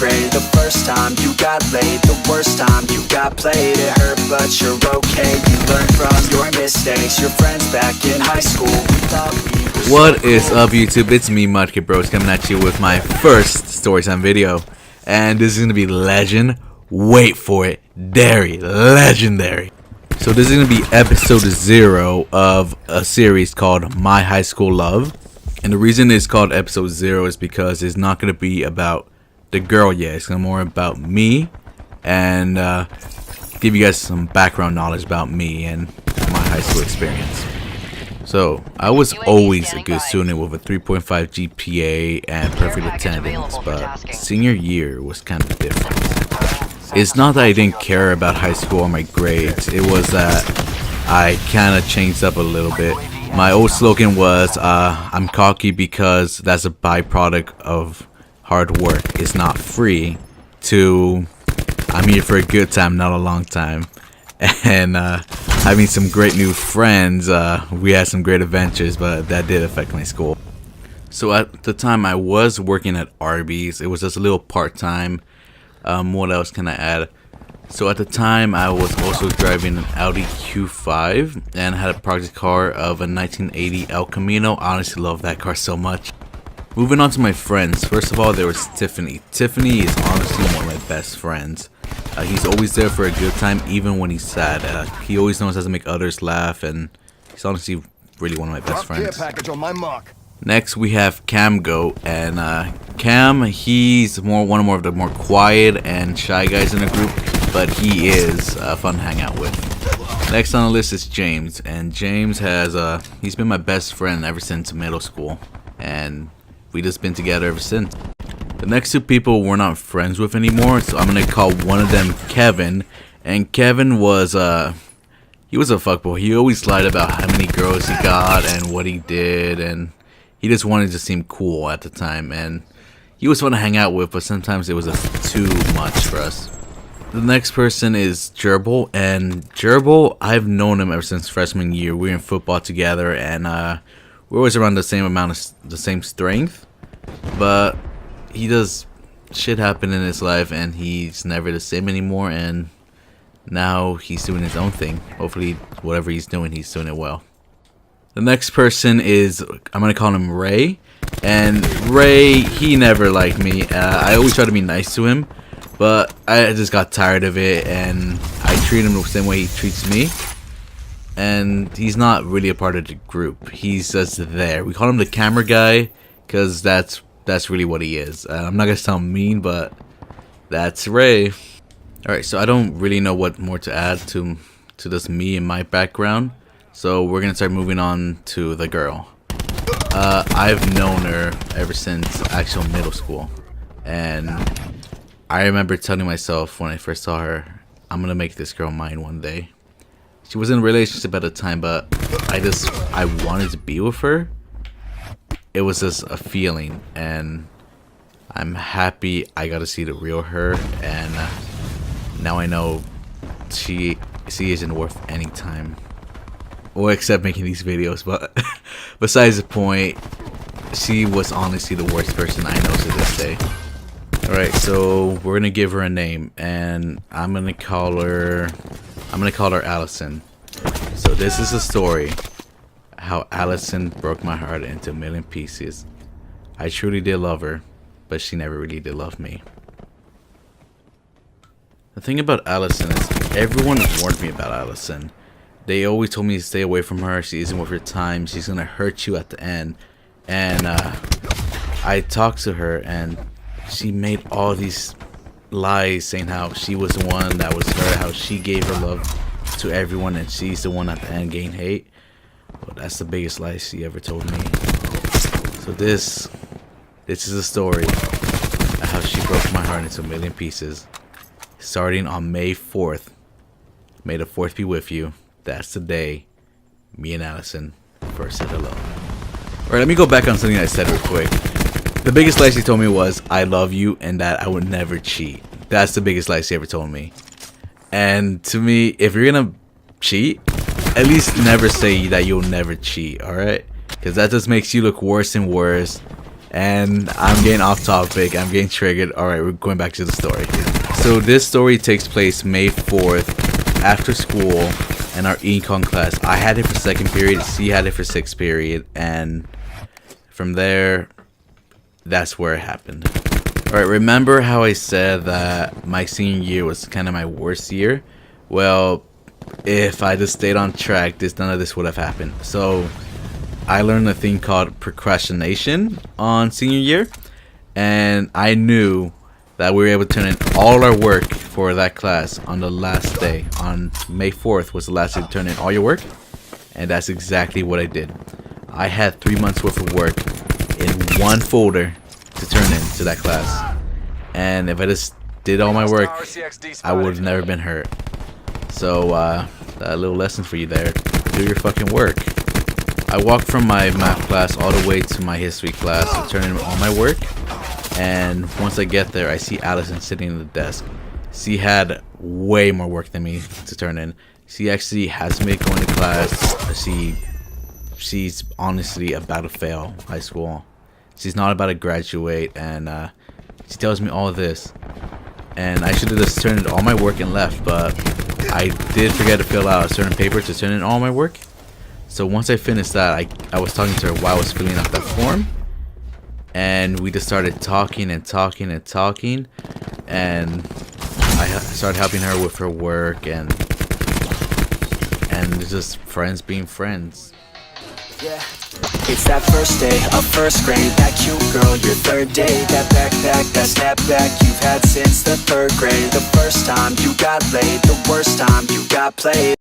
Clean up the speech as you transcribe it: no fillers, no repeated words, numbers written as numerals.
grade. The first time you got laid, the worst time you got played. It hurt but you're okay, you learn from your mistakes. Your friends back in high school, we thought we were What is up, YouTube? It's me, Mudkipbros, coming at you with my first storytime video. And this is going to be legend. Wait for it. Dairy. Legendary. So this is going to be episode 0 of a series called My High School Love. And the reason it's called episode 0 is because it's not going to be about the girl yet. It's going to be more about me and give you guys some background knowledge about me and my high school experience. So, I was always a good student with a 3.5 GPA and perfect attendance, but senior year was kind of different. It's not that I didn't care about high school or my grades, it was that I kind of changed up a little bit. My old slogan was, I'm cocky because that's a byproduct of hard work. It's not free, to I'm here for a good time, not a long time. And having some great new friends, we had some great adventures, but that did affect my school. So at the time I was working at Arby's. It was just a little part-time. What else can I add? So at the time I was also driving an Audi Q5 and had a project car of a 1980 El Camino. I honestly love that car so much. Moving on to my friends. First of all, there was Tiffany. Tiffany is honestly one of my best friends. He's always there for a good time, even when he's sad. He always knows how to make others laugh, and he's honestly really one of my best friends. Next, we have Cam Goat, and Cam, he's one of the more quiet and shy guys in the group, but he is fun to hang out with. Next on the list is James, and James he's been my best friend ever since middle school, and we just been together ever since. The next two people we're not friends with anymore, so I'm gonna call one of them Kevin. And Kevin was he was a fuckboy. He always lied about how many girls he got and what he did, and he just wanted to seem cool at the time. And he was fun to hang out with, but sometimes it was just too much for us. The next person is Gerbil, and Gerbil, I've known him ever since freshman year. We were in football together, and we're always around the same strength, but he does shit happen in his life and he's never the same anymore, and now he's doing his own thing. Hopefully whatever he's doing it well. The next person is, I'm gonna call him Ray, and Ray, he never liked me. I always try to be nice to him, but I just got tired of it, and I treat him the same way he treats me, and he's not really a part of the group. He's just there. We call him the camera guy because that's really what he is. I'm not gonna sound mean, but that's Ray. Alright, so I don't really know what more to add to this me and my background, so we're gonna start moving on to the girl. I've known her ever since actual middle school, and I remember telling myself when I first saw her, I'm gonna make this girl mine one day. She was in a relationship at the time, but I wanted to be with her. It was just a feeling, and I'm happy I got to see the real her, and now I know she isn't worth any time, or except making these videos. But besides the point, she was honestly the worst person I know to this day. Alright, so we're gonna give her a name, and I'm gonna call her Allison. So this is a story how Allison broke my heart into a million pieces. I truly did love her, but she never really did love me. The thing about Allison is everyone warned me about Allison. They always told me to stay away from her. She isn't worth your time. She's gonna hurt you at the end. And I talked to her, and she made all these lies saying how she was the one that was her, how she gave her love to everyone, and she's the one at the end getting hate. Well, that's the biggest lie she ever told me. So this is a story of how she broke my heart into a million pieces. Starting on May 4th. May the 4th be with you. That's the day me and Allison first said hello. Alright, let me go back on something I said real quick. The biggest lie she told me was, I love you and that I would never cheat. That's the biggest lie she ever told me. And to me, if you're gonna cheat, at least never say that you'll never cheat, alright? Because that just makes you look worse and worse. And I'm getting off topic. I'm getting triggered. Alright, we're going back to the story. So this story takes place May 4th after school in our econ class. I had it for 2nd period. She had it for 6th period. And from there, that's where it happened. Alright, remember how I said that my senior year was kind of my worst year? Well, if I just stayed on track, none of this would have happened. So I learned a thing called procrastination on senior year, and I knew that we were able to turn in all our work for that class on the last day. On May 4th was the last day to turn in all your work, and that's exactly what I did. I had 3 months worth of work in one folder to turn in to that class, and if I just did all my work, I would have never been hurt. So that little lesson for you there: do your fucking work. I walked from my math class all the way to my history class to turn in all my work, and once I get there, I see Allison sitting at the desk. She had way more work than me to turn in. She actually has me going to class. She's honestly about to fail high school. She's not about to graduate, and she tells me all of this. And I should have just turned in all my work and left, but I did forget to fill out a certain paper to turn in all my work. So once I finished that, I was talking to her while I was filling out that form, and we just started talking and talking and talking, and I started helping her with her work, and just friends being friends. Yeah. It's that first day of 1st grade, that cute girl, your 3rd day, that backpack, that snapback you've had since the 3rd grade. The first time you got laid, the worst time you got played.